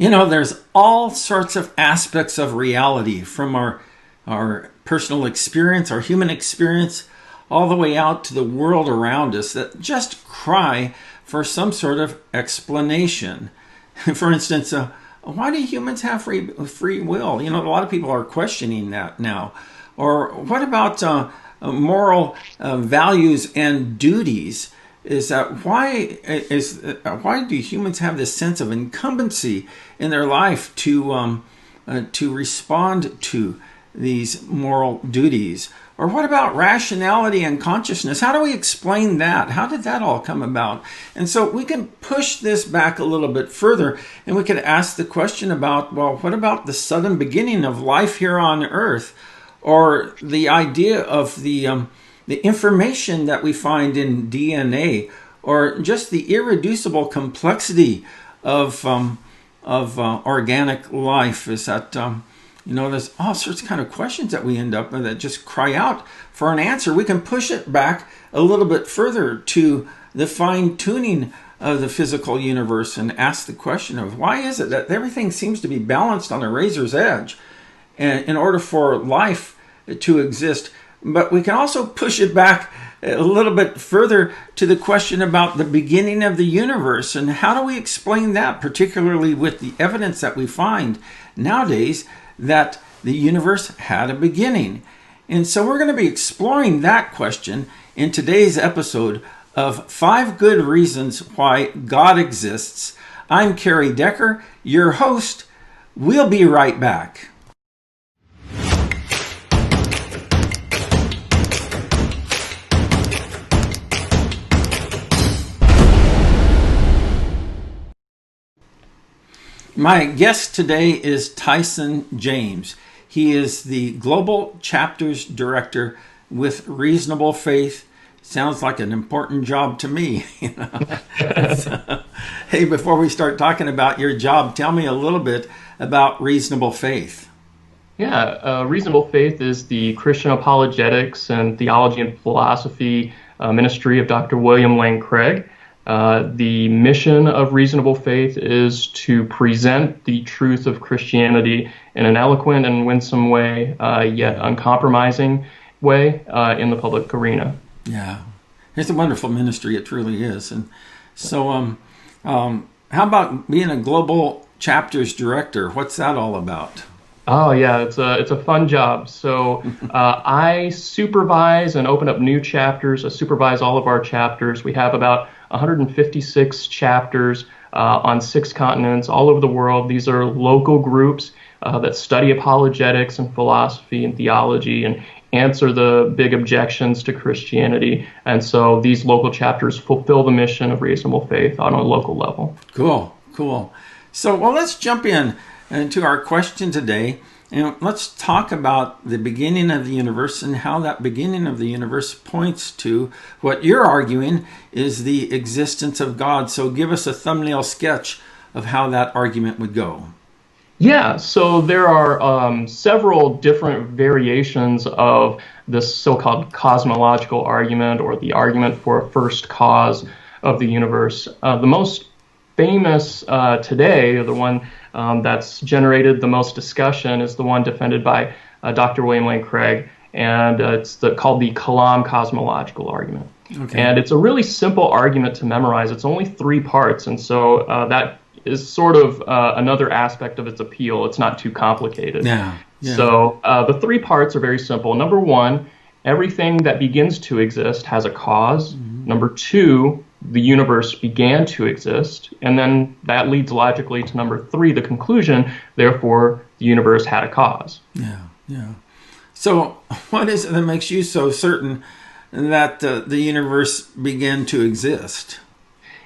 There's all sorts of aspects of reality from our personal experience, our human experience, all the way out to the world around us that just cry for some sort of explanation. For instance, why do humans have free will? A lot of people are questioning that now. Or what about moral values and duties? Is that why do humans have this sense of incumbency in their life to respond to these moral duties? Or what about rationality and consciousness? How do we explain that? How did that all come about? And so we can push this back a little bit further, and we could ask the question about, well, what about the sudden beginning of life here on Earth? Or the idea of the information that we find in DNA, or just the irreducible complexity of organic life? Is that there's all sorts of kind of questions that we end up with that just cry out for an answer. We can push it back a little bit further to the fine tuning of the physical universe and ask the question of why is it that everything seems to be balanced on a razor's edge in order for life to exist. But we can also push it back a little bit further to the question about the beginning of the universe, and how do we explain that, particularly with the evidence that we find nowadays that the universe had a beginning. And so we're going to be exploring that question in today's episode of 5 Good Reasons Why God Exists. I'm Kerry Decker, your host. We'll be right back. My guest today is Tyson James. He is the Global Chapters Director with Reasonable Faith. Sounds like an important job to me. So, hey, before we start talking about your job, tell me a little bit about Reasonable Faith. Yeah, Reasonable Faith is the Christian apologetics and theology and philosophy ministry of Dr. William Lane Craig. The mission of Reasonable Faith is to present the truth of Christianity in an eloquent and winsome way, yet uncompromising way in the public arena. Yeah, it's a wonderful ministry. It truly is. And so how about being a global chapters director? What's that all about? Oh yeah, it's a fun job. So I supervise and open up new chapters. I supervise all of our chapters. We have about 156 chapters on 6 continents all over the world. These are local groups that study apologetics and philosophy and theology and answer the big objections to Christianity. And so these local chapters fulfill the mission of Reasonable Faith on a local level. Cool. So, well, let's jump into our question today. And let's talk about the beginning of the universe and how that beginning of the universe points to what you're arguing is the existence of God. So give us a thumbnail sketch of how that argument would go. Yeah, so there are several different variations of this so-called cosmological argument, or the argument for a first cause of the universe. The most famous today, or the one that's generated the most discussion, is the one defended by Dr. William Lane Craig, and it's called the Kalam Cosmological argument. Okay. And it's a really simple argument to memorize. It's only 3 parts, and so that is sort of another aspect of its appeal. It's not too complicated. Yeah. So the 3 parts are very simple. Number 1, everything that begins to exist has a cause. Mm-hmm. Number 2, the universe began to exist. And then that leads logically to number 3, the conclusion, therefore the universe had a cause. Yeah. So what is it that makes you so certain that the universe began to exist?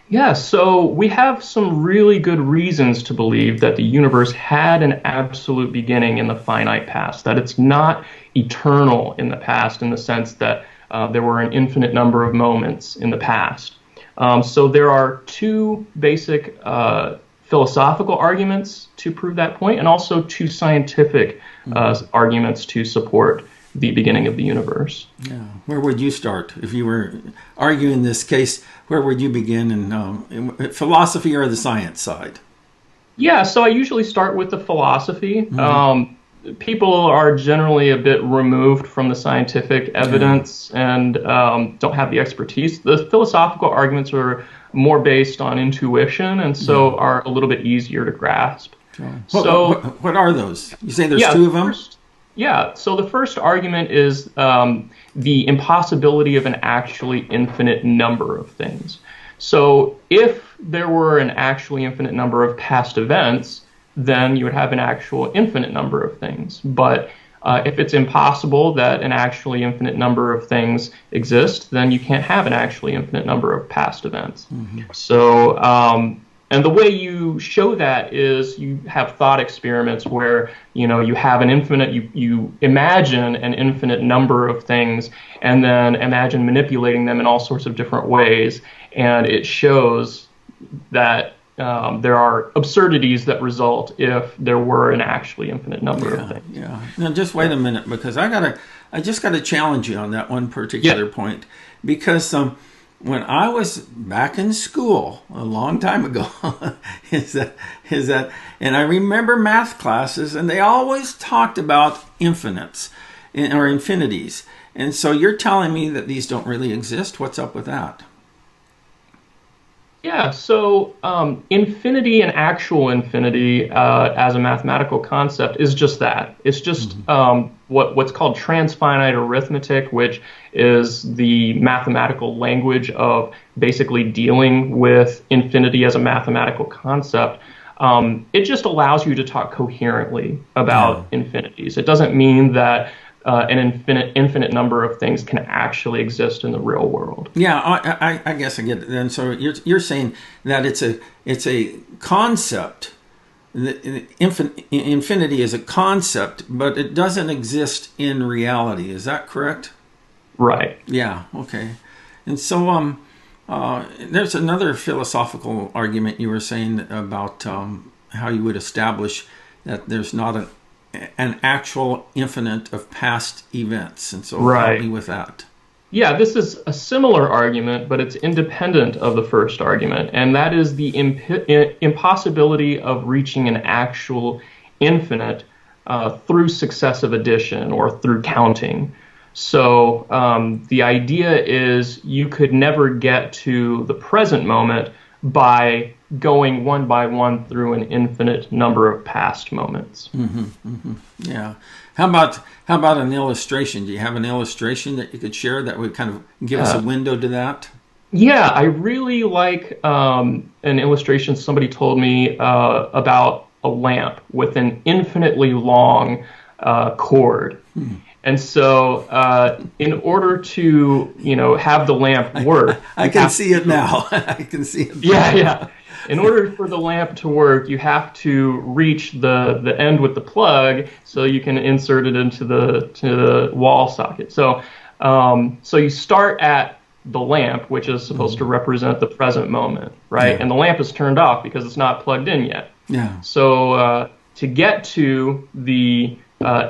Yeah, so we have some really good reasons to believe that the universe had an absolute beginning in the finite past, that it's not eternal in the past in the sense that there were an infinite number of moments in the past. So there are 2 basic philosophical arguments to prove that point, and also 2 scientific arguments to support the beginning of the universe. Yeah. Where would you start if you were arguing this case? Where would you begin in philosophy or the science side? Yeah, so I usually start with the philosophy. Hmm. People are generally a bit removed from the scientific Yeah. evidence and don't have the expertise. The philosophical arguments are more based on intuition and Yeah. so are a little bit easier to grasp. So So, what are those? You say there's yeah, two of them? so the first argument is the impossibility of an actually infinite number of things. So if there were an actually infinite number of past events, then you would have an actual infinite number of things. But if it's impossible that an actually infinite number of things exist, then you can't have an actually infinite number of past events. So, and the way you show that is you have thought experiments where you have an infinite, you imagine an infinite number of things, and then imagine manipulating them in all sorts of different ways, and it shows that there are absurdities that result if there were an actually infinite number of Yeah, things. yeah. Now just wait a minute because I just gotta challenge you on that one Yeah. particular point because when I was back in school a long time ago, is that, and I remember math classes and they always talked about infinites or infinities, and so you're telling me that these don't really exist? What's up with that? Yeah, so infinity and actual infinity as a mathematical concept is just that. It's just what's called transfinite arithmetic, which is the mathematical language of basically dealing with infinity as a mathematical concept. It just allows you to talk coherently Yeah. about infinities. It doesn't mean that an infinite number of things can actually exist in the real world. Yeah, I guess I get it then. So you're saying that it's a concept. Infinity is a concept, but it doesn't exist in reality. Is that correct? Right. Yeah. Okay. And so there's another philosophical argument you were saying about how you would establish that there's not an actual infinite of past events, and so help me Right. with that. Yeah, this is a similar argument, but it's independent of the first argument, and that is the impossibility of reaching an actual infinite through successive addition or through counting. So the idea is you could never get to the present moment by going one by one through an infinite number of past moments. Yeah. How about an illustration? Do you have an illustration that you could share that would kind of give us a Yeah. window to that? Yeah, I really like an illustration somebody told me about a lamp with an infinitely long cord. And so, in order to, have the lamp work, I you can have see it to, now. I can see it yeah, now. yeah. In order for the lamp to work, you have to reach the end with the plug so you can insert it into the wall socket. So you start at the lamp, which is supposed to represent the present moment, right? Yeah. And the lamp is turned off because it's not plugged in yet. Yeah. So to get to the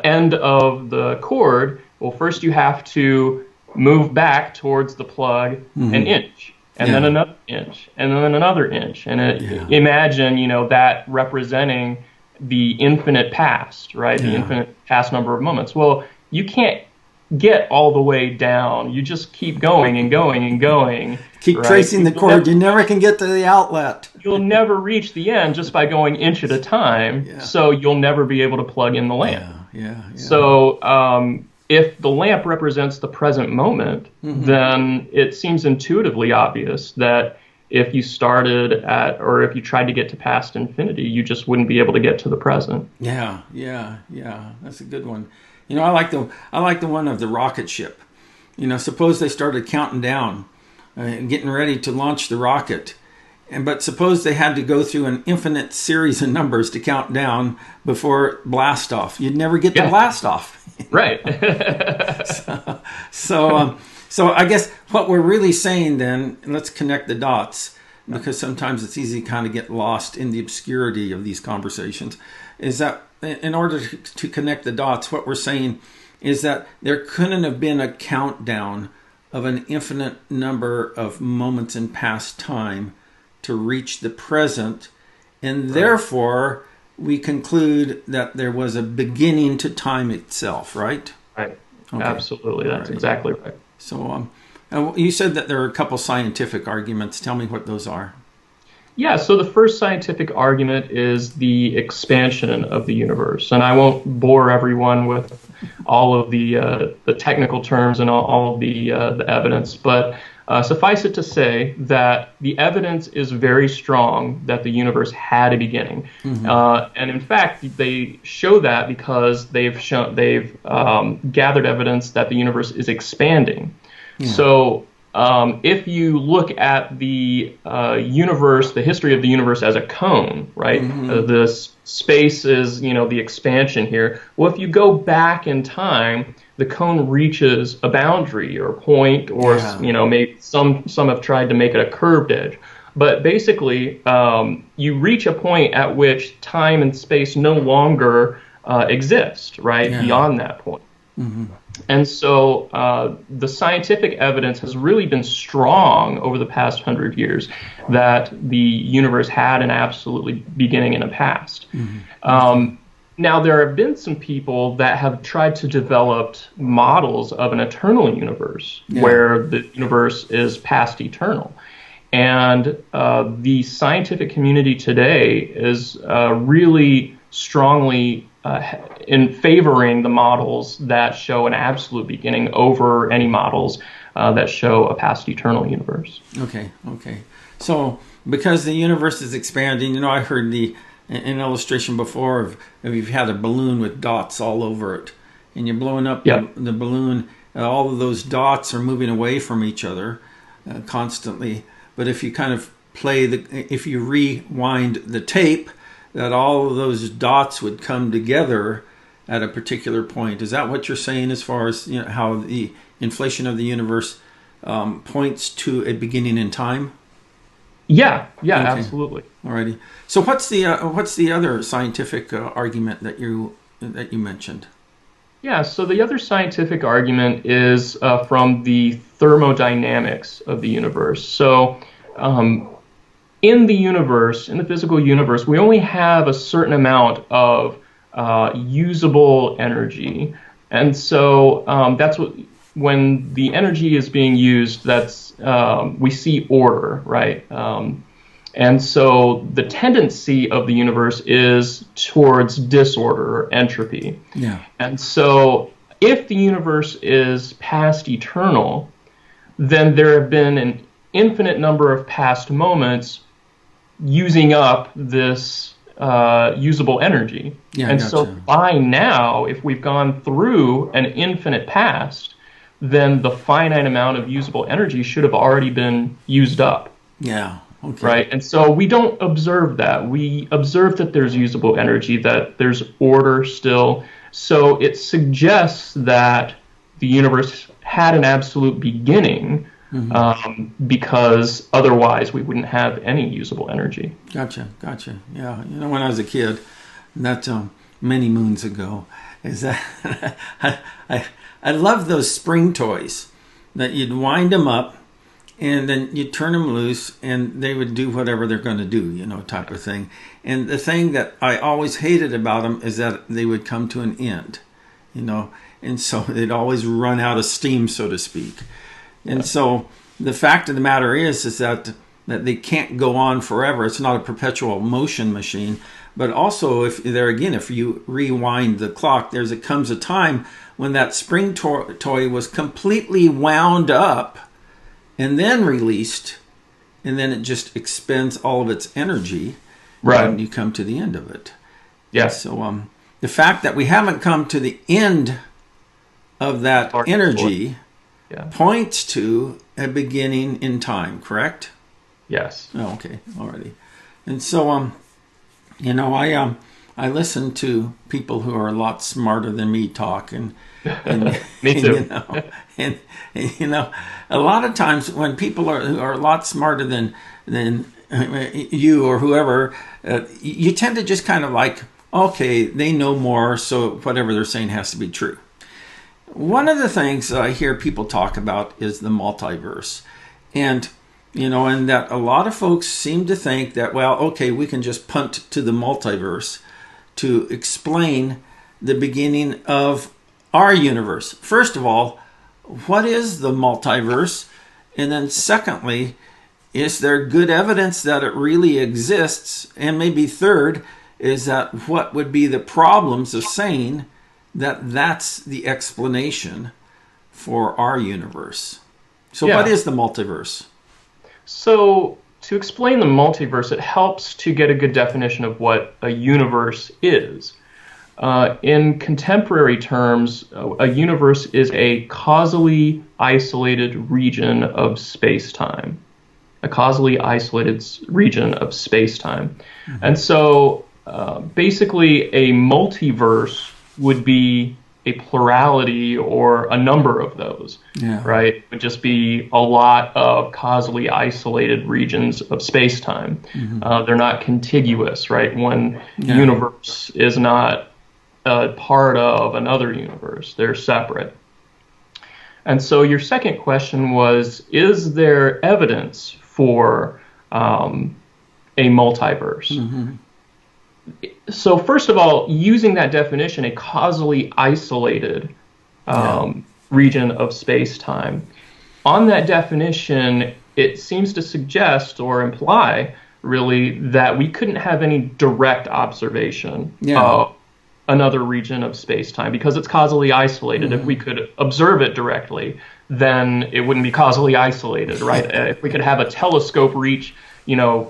end of the cord, well, first you have to move back towards the plug an inch, and then Yeah. another inch, and then another inch, and Yeah. imagine that representing the infinite past, right? The Yeah. infinite past number of moments. Well, you can't get all the way down. You just keep going and going and going, Keep right? tracing the cord. You never can get to the outlet. You'll never reach the end just by going inch at a time, Yeah. so you'll never be able to plug in the lamp. Yeah. Yeah. Yeah. So, if the lamp represents the present moment, then it seems intuitively obvious that if you started at, or if you tried to get to past infinity, you just wouldn't be able to get to the present. Yeah. Yeah. Yeah. That's a good one. I like the one of the rocket ship. Suppose they started counting down, getting ready to launch the rocket. But suppose they had to go through an infinite series of numbers to count down before blast off. You'd never get to Yeah, blast off. right. So I guess what we're really saying then, and let's connect the dots, because sometimes it's easy to kind of get lost in the obscurity of these conversations, is that in order to connect the dots, what we're saying is that there couldn't have been a countdown of an infinite number of moments in past time to reach the present, and therefore we conclude that there was a beginning to time itself, right? Right. Okay. Absolutely. That's exactly right. So you said that there are a couple scientific arguments. Tell me what those are. Yeah, so the first scientific argument is the expansion of the universe, and I won't bore everyone with all of the technical terms and all of the evidence, but suffice it to say that the evidence is very strong that the universe had a beginning, and in fact, they show that because they've gathered evidence that the universe is expanding. Yeah. So. If you look at the universe, the history of the universe as a cone, right? The space is, the expansion here. Well, if you go back in time, the cone reaches a boundary or a point, or maybe some have tried to make it a curved edge. But basically, you reach a point at which time and space no longer exist, right? Yeah. Beyond that point. And so the scientific evidence has really been strong over the past 100 years that the universe had an absolutely beginning in the past. Now, there have been some people that have tried to develop models of an eternal universe where the universe is past eternal. And the scientific community today is really strongly in favoring the models that show an absolute beginning over any models that show a past eternal universe. Okay. So because the universe is expanding, I heard an illustration before of you've had a balloon with dots all over it, and you're blowing up the balloon, all of those dots are moving away from each other constantly. But if you kind of if you rewind the tape, that all of those dots would come together at a particular point. Is that what you're saying as far as how the inflation of the universe points to a beginning in time? Yeah, okay. Absolutely. Alrighty. So what's the other scientific argument that you mentioned? Yeah, so the other scientific argument is from the thermodynamics of the universe. So in the universe, in the physical universe, we only have a certain amount of usable energy. And so that's when the energy is being used, that's we see order, right? And so the tendency of the universe is towards disorder or entropy. Yeah. And so if the universe is past eternal, then there have been an infinite number of past moments using up this usable energy. Yeah, and so by now, if we've gone through an infinite past, then the finite amount of usable energy should have already been used up. Yeah. Okay. Right. And so we don't observe that. We observe that there's usable energy, that there's order still. So it suggests that the universe had an absolute beginning. Because otherwise we wouldn't have any usable energy. Gotcha. Yeah, when I was a kid, that many moons ago, is that I loved those spring toys that you'd wind them up, and then you'd turn them loose, and they would do whatever they're going to do, type of thing. And the thing that I always hated about them is that they would come to an end, and so they'd always run out of steam, so to speak. And so the fact of the matter is that they can't go on forever. It's not a perpetual motion machine. But also, if you rewind the clock, comes a time when that spring toy was completely wound up and then released, and then it just expends all of its energy. Right. And you come to the end of it. Yeah. So the fact that we haven't come to the end of that energy points to a beginning in time, correct? Yes. Oh, okay. Alrighty. And so, I listen to people who are a lot smarter than me talk, and me too. And a lot of times when people who are a lot smarter than you or whoever, you tend to just kind of like, okay, they know more, so whatever they're saying has to be true. One of the things that I hear people talk about is the multiverse. And And that a lot of folks seem to think that, well, okay, we can just punt to the multiverse to explain the beginning of our universe. First of all, what is the multiverse? And then secondly, is there good evidence that it really exists? And maybe third, is that what would be the problems of saying that that's the explanation for our universe? So what is the multiverse? So to explain the multiverse, it helps to get a good definition of what a universe is. In contemporary terms, a universe is a causally isolated region of space-time. A causally isolated region of space-time. Mm-hmm. And so basically a multiverse would be a plurality or a number of those, right? It would just be a lot of causally isolated regions of space-time. Mm-hmm. They're not contiguous, right? One universe is not part of another universe. They're separate. And so your second question was, is there evidence for a multiverse? Mm-hmm. So first of all, using that definition, a causally isolated region of space-time, on that definition, it seems to suggest or imply, really, that we couldn't have any direct observation of another region of space-time because it's causally isolated. Mm-hmm. If we could observe it directly, then it wouldn't be causally isolated, right? If we could have a telescope reach,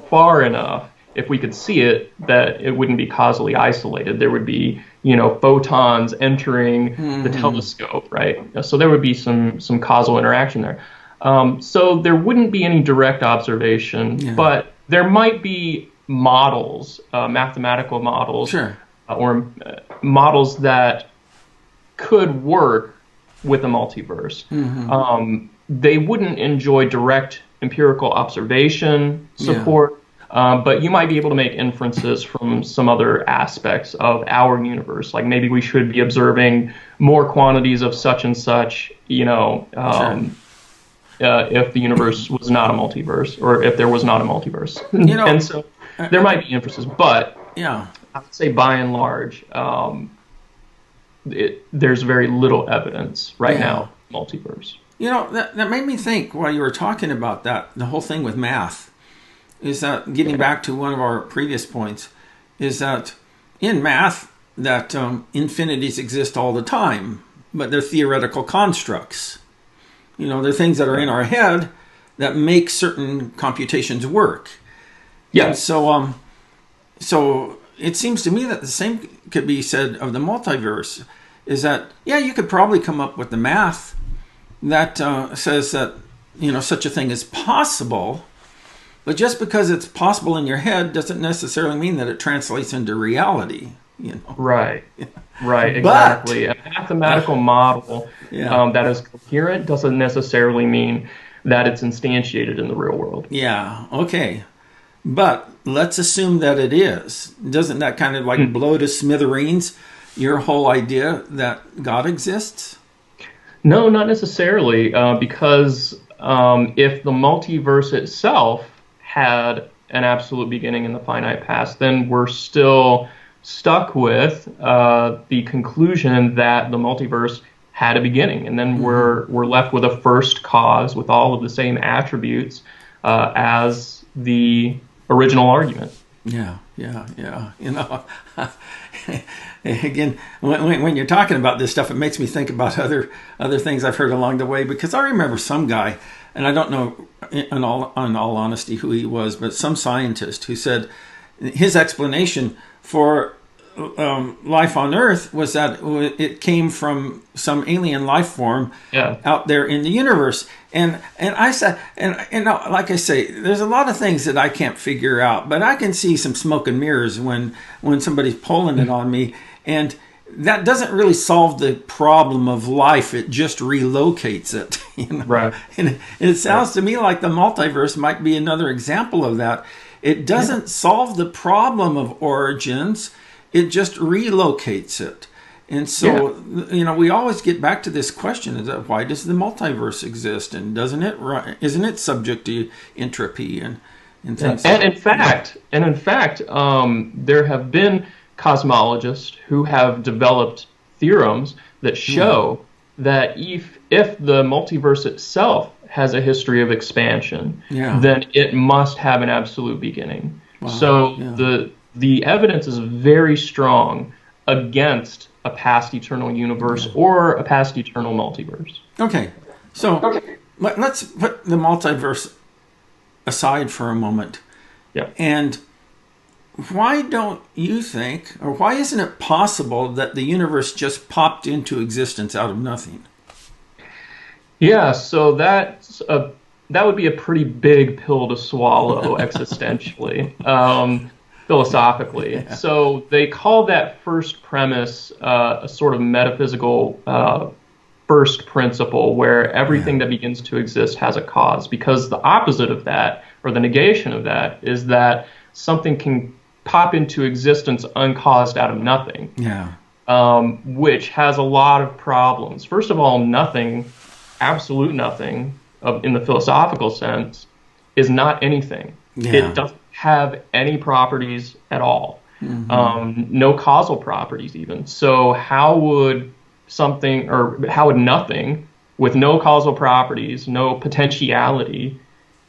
far enough, if we could see it, that it wouldn't be causally isolated. There would be, photons entering the telescope, right? So there would be some causal interaction there. So there wouldn't be any direct observation, but there might be models, mathematical models, or models that could work with a multiverse. Mm-hmm. They wouldn't enjoy direct empirical observation support, but you might be able to make inferences from some other aspects of our universe. Like maybe we should be observing more quantities of such and such, if the universe was not a multiverse, or if there was not a multiverse. And so there might be inferences, but I would say by and large, there's very little evidence right now multiverse. That made me think while you were talking about that, the whole thing with math, is that getting back to one of our previous points, is that in math, that infinities exist all the time, but they're theoretical constructs. They're things that are in our head that make certain computations work. Yeah. And so it seems to me that the same could be said of the multiverse, is that, you could probably come up with the math that says that, such a thing is possible, but just because it's possible in your head doesn't necessarily mean that it translates into reality. Right, exactly. A mathematical model that is coherent doesn't necessarily mean that it's instantiated in the real world. Yeah, okay. But let's assume that it is. Doesn't that kind of like blow to smithereens your whole idea that God exists? No, not necessarily, because if the multiverse itself had an absolute beginning in the finite past, then we're still stuck with the conclusion that the multiverse had a beginning, and then we're left with a first cause with all of the same attributes as the original argument. Yeah. Again, when you're talking about this stuff, it makes me think about other things I've heard along the way, because I remember some guy, and I don't know in all honesty who he was, but some scientist who said his explanation for life on Earth was that it came from some alien life form out there in the universe. And I said, and like I say, there's a lot of things that I can't figure out, but I can see some smoke and mirrors when somebody's pulling it on me. And that doesn't really solve the problem of life. It just relocates it. Right. And it sounds to me like the multiverse might be another example of that. It doesn't solve the problem of origins. It just relocates it. And so, we always get back to this question: is that why does the multiverse exist, and isn't it subject to entropy and things? And in fact, there have been cosmologists who have developed theorems that show that if the multiverse itself has a history of expansion, then it must have an absolute beginning. Wow. So the evidence is very strong against a past eternal universe or a past eternal multiverse. Okay, so let's put the multiverse aside for a moment. Yeah. And why don't you think, or why isn't it possible that the universe just popped into existence out of nothing? Yeah, so that would be a pretty big pill to swallow existentially, philosophically. Yeah. So they call that first premise a sort of metaphysical first principle, where everything that begins to exist has a cause, because the opposite of that, or the negation of that, is that something can pop into existence uncaused out of nothing, which has a lot of problems. First of all, nothing, absolute nothing, in the philosophical sense, is not anything. It doesn't have any properties at all, no causal properties even. So how would nothing with no causal properties, no potentiality,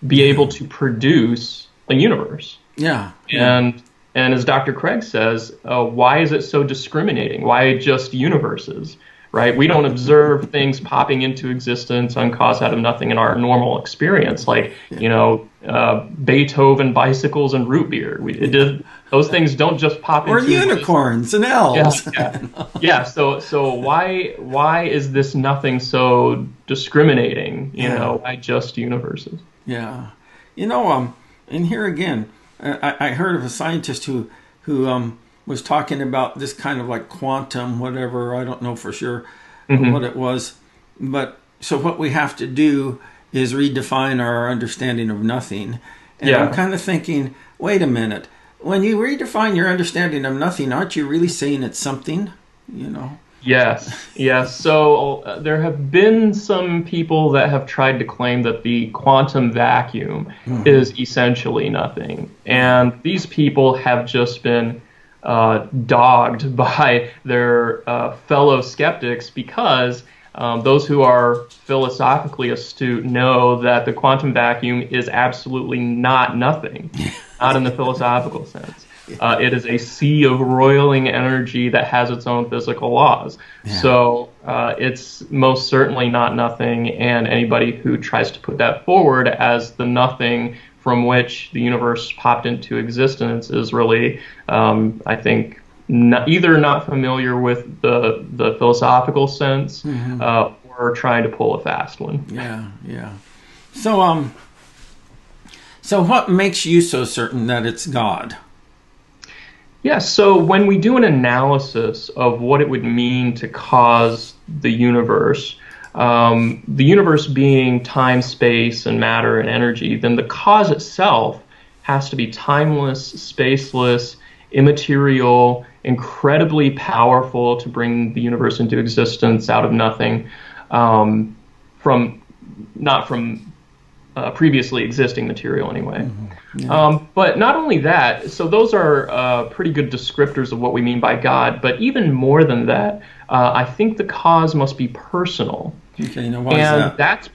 be able to produce a universe? And as Dr. Craig says, why is it so discriminating? Why just universes, right? We don't observe things popping into existence uncaused out of nothing in our normal experience, like, Beethoven, bicycles, and root beer. Those things don't just pop into existence. Or unicorns and elves. So why is this nothing so discriminating, why just universes? Yeah. And here again, I heard of a scientist who was talking about this kind of like quantum, whatever, I don't know for sure what it was. But so what we have to do is redefine our understanding of nothing. And I'm kind of thinking, wait a minute. When you redefine your understanding of nothing, aren't you really saying it's something, Yes. So there have been some people that have tried to claim that the quantum vacuum is essentially nothing. And these people have just been dogged by their fellow skeptics, because those who are philosophically astute know that the quantum vacuum is absolutely not nothing, not in the philosophical sense. It is a sea of roiling energy that has its own physical laws. So it's most certainly not nothing, and anybody who tries to put that forward as the nothing from which the universe popped into existence is really, I think, either not familiar with the philosophical sense or trying to pull a fast one. Yeah. So what makes you so certain that it's God? Yeah, so when we do an analysis of what it would mean to cause the universe being time, space, and matter and energy, then the cause itself has to be timeless, spaceless, immaterial, incredibly powerful to bring the universe into existence out of nothing, not from previously existing material anyway. But not only that, so those are pretty good descriptors of what we mean by God, but even more than that, I think the cause must be personal. Okay, now why is that? That's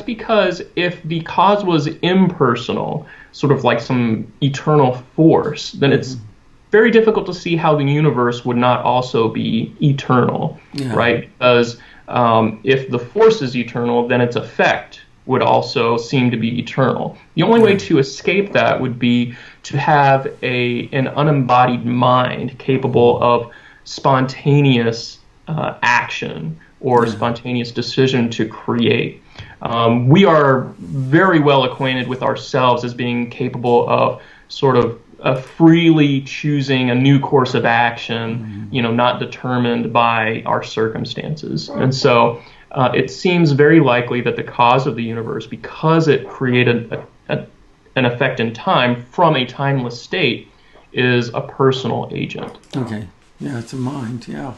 because if the cause was impersonal, sort of like some eternal force, then it's very difficult to see how the universe would not also be eternal, right? Because if the force is eternal, then its effect would also seem to be eternal. The only way to escape that would be to have an unembodied mind capable of spontaneous action or spontaneous decision to create. We are very well acquainted with ourselves as being capable of sort of freely choosing a new course of action, not determined by our circumstances. And so it seems very likely that the cause of the universe, because it created an effect in time from a timeless state, is a personal agent. Okay. Yeah, it's a mind. Yeah.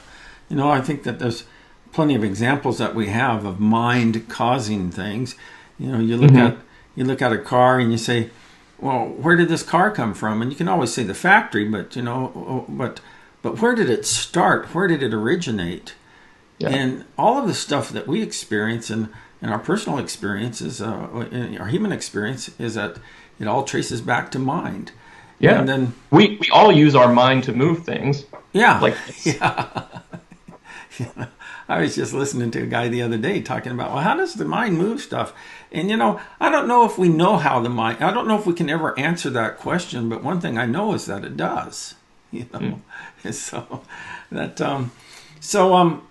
I think that there's plenty of examples that we have of mind causing things. You look Hmm. at a car and you say, well, where did this car come from? And you can always say the factory, but where did it start? Where did it originate? Yeah. And all of the stuff that we experience in our personal experiences, in our human experience, is that it all traces back to mind. And Yeah. then, We all use our mind to move things yeah, like this. yeah. I was just listening to a guy the other day talking about, well, how does the mind move stuff? And, I don't know if we know how I don't know if we can ever answer that question, but one thing I know is that it does, Mm. So that, so,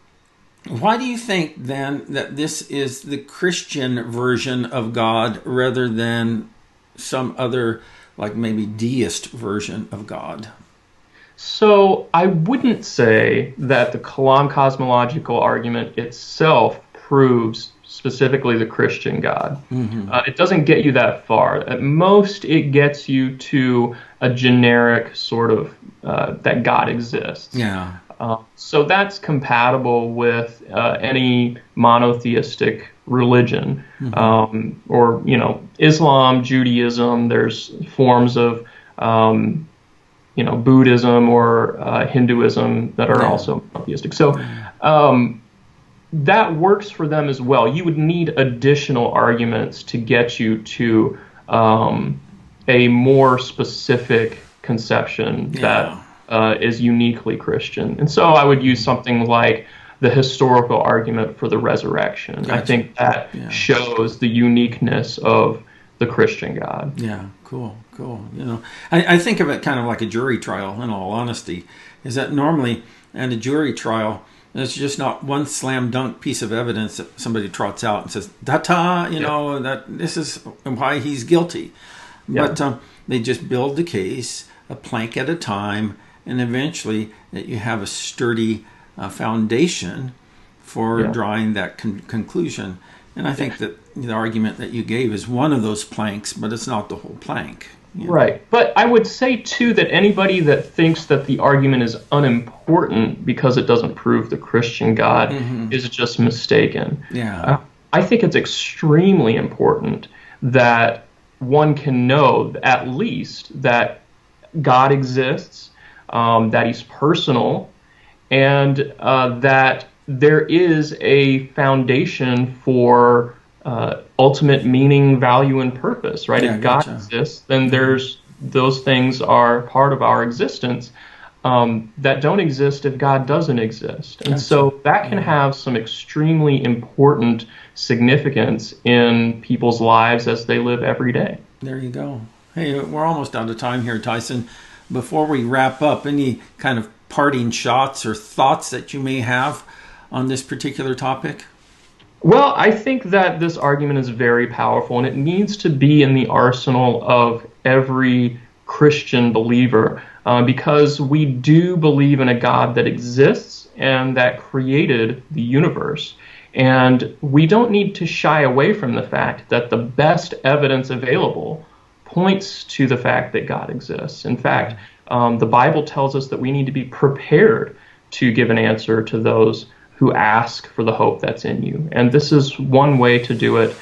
why do you think then that this is the Christian version of God rather than some other, like maybe deist version of God? So I wouldn't say that the Kalam cosmological argument itself proves specifically the Christian God. It doesn't get you that far. At most, it gets you to a generic sort of that God exists. Yeah. So that's compatible with any monotheistic religion, or Islam, Judaism. There's forms of Buddhism or Hinduism that are Yeah. also monotheistic. So that works for them as well. You would need additional arguments to get you to a more specific conception that Yeah. is uniquely Christian. And so I would use something like the historical argument for the resurrection. I Gotcha. think that Yeah. shows the uniqueness of the Christian God. Yeah, cool, cool. I think of it kind of like a jury trial, in all honesty, is that normally at a jury trial, it's just not one slam dunk piece of evidence that somebody trots out and says, "Ta-ta," Yeah. that this is why he's guilty. Yeah. But they just build the case a plank at a time, and eventually that you have a sturdy foundation for Yeah. drawing that conclusion. And I think that the argument that you gave is one of those planks, but it's not the whole plank. Right. But I would say, too, that anybody that thinks that the argument is unimportant because it doesn't prove the Christian God is just mistaken. Yeah. I think it's extremely important that one can know at least that God exists, that he's personal, and that there is a foundation for ultimate meaning, value, and purpose, right? Yeah, If God gotcha. exists, then those things are part of our existence that don't exist if God doesn't exist. And Gotcha. so that can have some extremely important significance in people's lives as they live every day. There you go. Hey, we're almost out of time here, Tyson. Before we wrap up, any kind of parting shots or thoughts that you may have on this particular topic? Well, I think that this argument is very powerful, and it needs to be in the arsenal of every Christian believer because we do believe in a God that exists and that created the universe. And we don't need to shy away from the fact that the best evidence available points to the fact that God exists. In fact, the Bible tells us that we need to be prepared to give an answer to those who ask for the hope that's in you. And this is one way to do it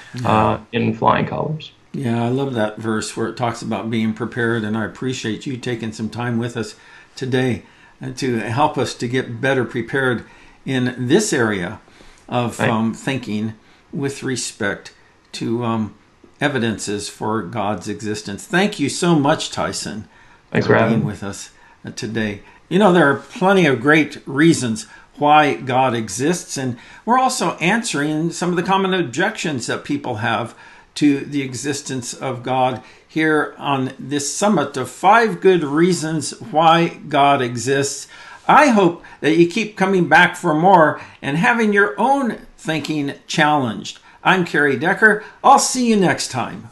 in flying colors. Yeah, I love that verse where it talks about being prepared, and I appreciate you taking some time with us today to help us to get better prepared in this area of thinking with respect to evidences for God's existence. Thank you so much, Tyson, Thanks for having being me. with us today. There are plenty of great reasons why God exists, and we're also answering some of the common objections that people have to the existence of God here on this summit of 5 good reasons why God exists. I hope that you keep coming back for more and having your own thinking challenged. I'm Kerry Decker. I'll see you next time.